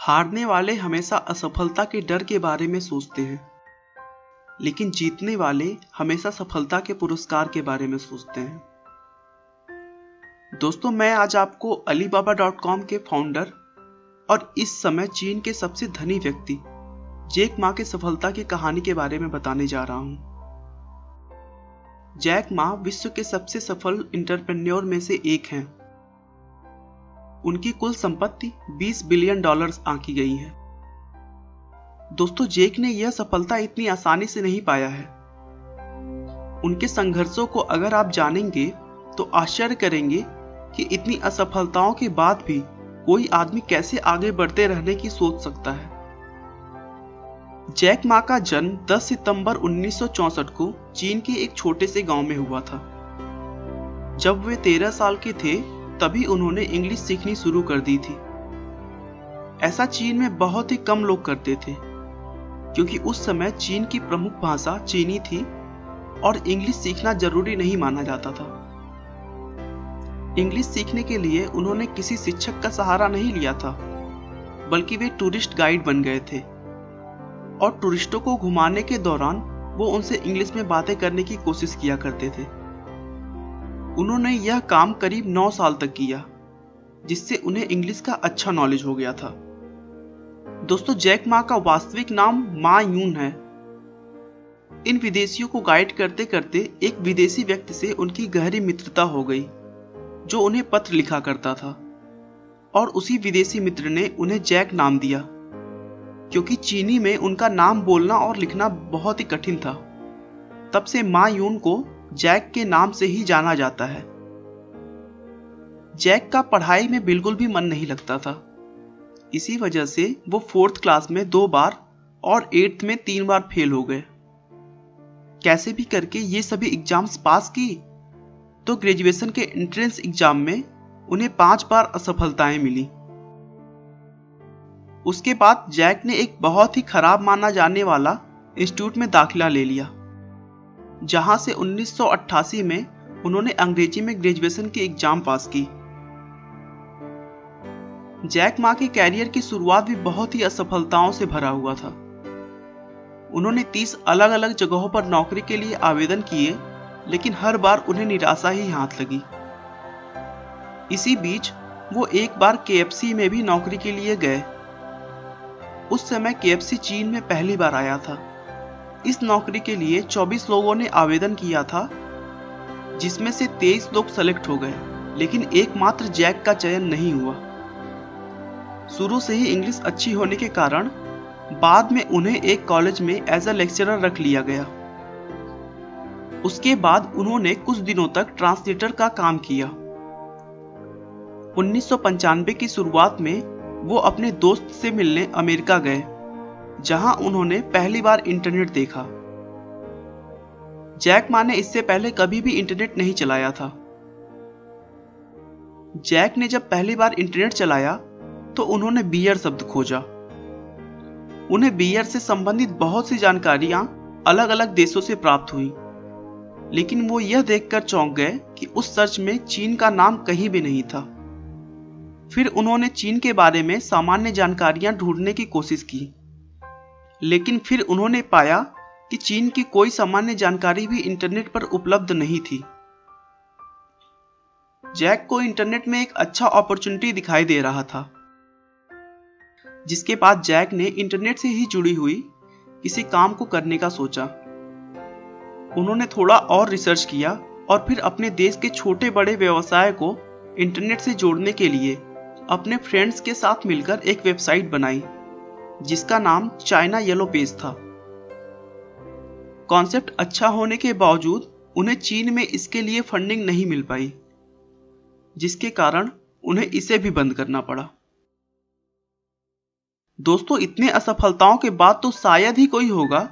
हारने वाले हमेशा असफलता के डर के बारे में सोचते हैं, लेकिन जीतने वाले हमेशा सफलता के पुरस्कार के बारे में सोचते हैं। दोस्तों, मैं आज आपको Alibaba.com के फाउंडर और इस समय चीन के सबसे धनी व्यक्ति जैक मा के सफलता की कहानी के बारे में बताने जा रहा हूं। जैक मा विश्व के सबसे सफल एंटरप्रेन्योर में से एक हैं। उनकी कुल संपत्ति $20 बिलियन आंकी गई है। दोस्तों, जैक ने यह सफलता इतनी आसानी से नहीं पाया है। उनके संघर्षों को अगर आप जानेंगे तो आश्चर्य करेंगे कि इतनी असफलताओं के बाद भी कोई आदमी कैसे आगे बढ़ते रहने की सोच सकता है। जैक मा का जन्म 10 सितंबर 1964 को चीन के एक छोटे से गांव में हुआ था। जब वे 13 साल के थे तभी उन्होंने इंग्लिश सीखनी शुरू कर दी थी। ऐसा चीन में बहुत ही कम लोग करते थे, क्योंकि उस समय चीन की प्रमुख भाषा चीनी थी और इंग्लिश सीखना जरूरी नहीं माना जाता था। इंग्लिश सीखने के लिए उन्होंने किसी शिक्षक का सहारा नहीं लिया था, बल्कि वे टूरिस्ट गाइड बन गए थे और टूरिस्टों को घुमाने के दौरान वो उनसे इंग्लिश में बातें करने की कोशिश किया करते थे। उन्होंने यह काम करीब 9 साल तक किया, जिससे उन्हें इंग्लिश का अच्छा नॉलेज हो गया था। दोस्तों, जैक मा का वास्तविक नाम मा यून है। इन विदेशियों को गाइड करते करते एक विदेशी व्यक्ति से उनकी गहरी मित्रता हो गई, जो उन्हें पत्र लिखा करता था, और उसी विदेशी मित्र ने उन्हें जैक नाम दिया, क्योंकि चीनी में उनका नाम बोलना और लिखना बहुत ही कठिन था। तब से मा यून को जैक के नाम से ही जाना जाता है। जैक का पढ़ाई में बिल्कुल भी मन नहीं लगता था। इसी वजह से वो 4th क्लास में 2 बार और 8th में 3 बार फेल हो गए। कैसे भी करके ये सभी एग्जाम्स पास की तो ग्रेजुएशन के एंट्रेंस एग्जाम में उन्हें 5 बार असफलताएं मिली। उसके बाद जैक ने एक बहुत ही खराब माना जाने वाला इंस्टीट्यूट में दाखिला ले लिया, जहां से 1988 में उन्होंने अंग्रेजी में ग्रेजुएशन की एग्जाम पास की। जैक मा के कैरियर की शुरुआत भी बहुत ही असफलताओं से भरा हुआ था। उन्होंने 30 अलग अलग जगहों पर नौकरी के लिए आवेदन किए, लेकिन हर बार उन्हें निराशा ही हाथ लगी। इसी बीच वो एक बार KFC में भी नौकरी के लिए गए। उस समय KFC चीन में पहली बार आया था। इस नौकरी के लिए 24 लोगों ने आवेदन किया था, जिसमें से 23 लोग सेलेक्ट हो गए, लेकिन एकमात्र जैक का चयन नहीं हुआ। शुरू से ही इंग्लिश अच्छी होने के कारण बाद में उन्हें एक कॉलेज में एज अ लेक्चरर रख लिया गया। उसके बाद उन्होंने कुछ दिनों तक ट्रांसलेटर का काम किया। 1995 की शुरुआत में वो अपने दोस्त से मिलने अमेरिका गए, जहां उन्होंने पहली बार इंटरनेट देखा। जैक मा ने इससे पहले कभी भी इंटरनेट नहीं चलाया था। जैक ने जब पहली बार इंटरनेट चलाया तो उन्होंने बियर शब्द खोजा। उन्हें बियर से संबंधित बहुत सी जानकारियां अलग अलग देशों से प्राप्त हुई, लेकिन वो यह देखकर चौंक गए कि उस सर्च में चीन का नाम कहीं भी नहीं था। फिर उन्होंने चीन के बारे में सामान्य जानकारियां ढूंढने की कोशिश की, लेकिन फिर उन्होंने पाया कि चीन की कोई सामान्य जानकारी भी इंटरनेट पर उपलब्ध नहीं थी। जैक को इंटरनेट में एक अच्छा अपॉर्चुनिटी दिखाई दे रहा था, जिसके बाद जैक ने इंटरनेट से ही जुड़ी हुई किसी काम को करने का सोचा। उन्होंने थोड़ा और रिसर्च किया और फिर अपने देश के छोटे बड़े व्यवसाय को इंटरनेट से जोड़ने के लिए अपने फ्रेंड्स के साथ मिलकर एक वेबसाइट बनाई, जिसका नाम चाइना येलो पेज था। कॉन्सेप्ट अच्छा होने के बावजूद उन्हें चीन में इसके लिए फंडिंग नहीं मिल पाई, जिसके कारण उन्हें इसे भी बंद करना पड़ा। दोस्तों, इतने असफलताओं के बाद तो शायद ही कोई होगा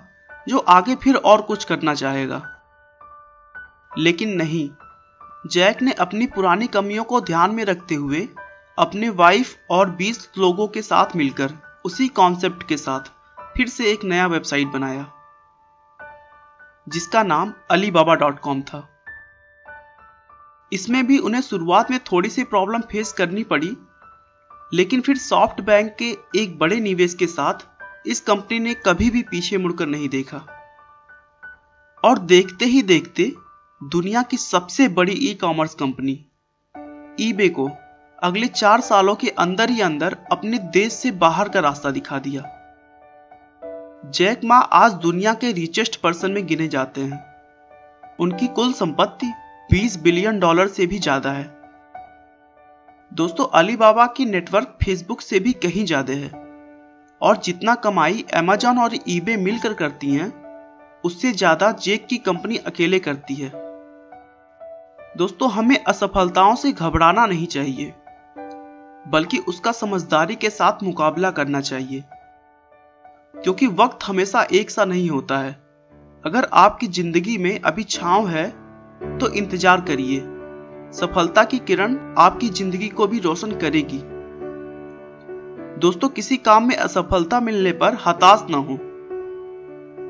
जो आगे फिर और कुछ करना चाहेगा, लेकिन नहीं। जैक ने अपनी पुरानी कमियों को ध्यान में रखते हुए अपने वाइफ और 20 लोगों के साथ मिलकर उसी कॉन्सेप्ट के साथ फिर से एक नया वेबसाइट बनाया, जिसका नाम Alibaba.com था। इसमें भी उन्हें शुरुआत में थोड़ी सी प्रॉब्लम फेस करनी पड़ी, लेकिन फिर सॉफ्ट बैंक के एक बड़े निवेश के साथ इस कंपनी ने कभी भी पीछे मुड़कर नहीं देखा और देखते ही देखते दुनिया की सबसे बड़ी ई कॉमर्स कंपनी ईबे को अगले 4 सालों के अंदर ही अंदर अपने देश से बाहर का रास्ता दिखा दिया। जैक मा आज दुनिया के रिचेस्ट पर्सन में गिने जाते हैं। उनकी कुल संपत्ति $20 बिलियन से भी ज्यादा है। दोस्तों, अलीबाबा की नेटवर्क फेसबुक से भी कहीं ज्यादा है और जितना कमाई अमेजॉन और ईबे मिलकर करती हैं, उससे ज्यादा जैक की कंपनी अकेले करती है। दोस्तों, हमें असफलताओं से घबराना नहीं चाहिए, बल्कि उसका समझदारी के साथ मुकाबला करना चाहिए, क्योंकि वक्त हमेशा एक सा नहीं होता है। अगर आपकी जिंदगी में अभी छांव है तो इंतजार करिए, सफलता की किरण आपकी जिंदगी को भी रोशन करेगी। दोस्तों, किसी काम में असफलता मिलने पर हताश न हो।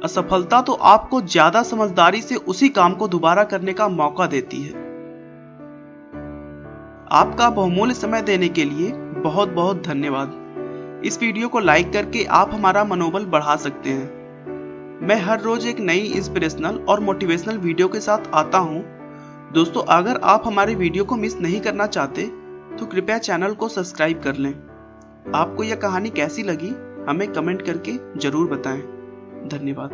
असफलता तो आपको ज्यादा समझदारी से उसी काम को दोबारा करने का मौका देती है। आपका बहुमूल्य समय देने के लिए बहुत बहुत धन्यवाद। इस वीडियो को लाइक करके आप हमारा मनोबल बढ़ा सकते हैं। मैं हर रोज एक नई इंस्पिरेशनल और मोटिवेशनल वीडियो के साथ आता हूं। दोस्तों, अगर आप हमारे वीडियो को मिस नहीं करना चाहते तो कृपया चैनल को सब्सक्राइब कर लें। आपको यह कहानी कैसी लगी हमें कमेंट करके जरूर बताएं। धन्यवाद।